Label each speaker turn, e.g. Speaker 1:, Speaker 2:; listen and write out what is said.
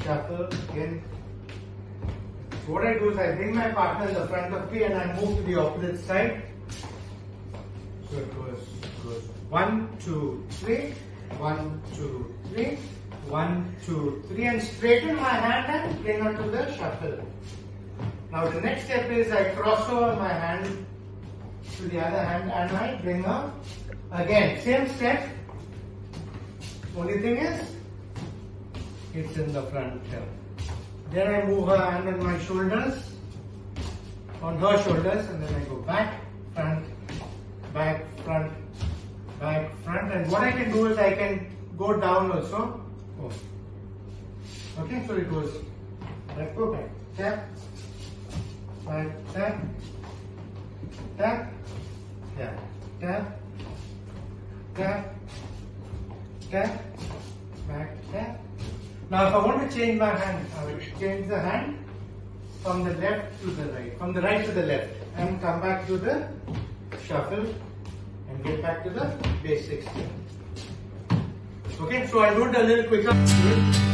Speaker 1: shuffle again. So what I do is I bring my partner in the front of me and I move to the opposite side. So it goes 1, 2, 3, 1, 2, 3, 1, 2, 3, and straighten my hand and bring her to the shuffle. Now the next step is I cross over my hand to the other hand and I bring her again. Same step. Only thing is, it's in the front here. Then I move her hand on my shoulders, on her shoulders, and then I go back, front, back, front, back, front. And what I can do is I can go down also. Oh. Okay, so it goes back, go back, tap, back, tap, tap, yeah, tap, tap, tap, back, tap. Now if I want to change my hand, I will change the hand from the left to the right, from the right to the left, and come back to the shuffle and get back to the basics here. Okay, so I'll do it a little quicker.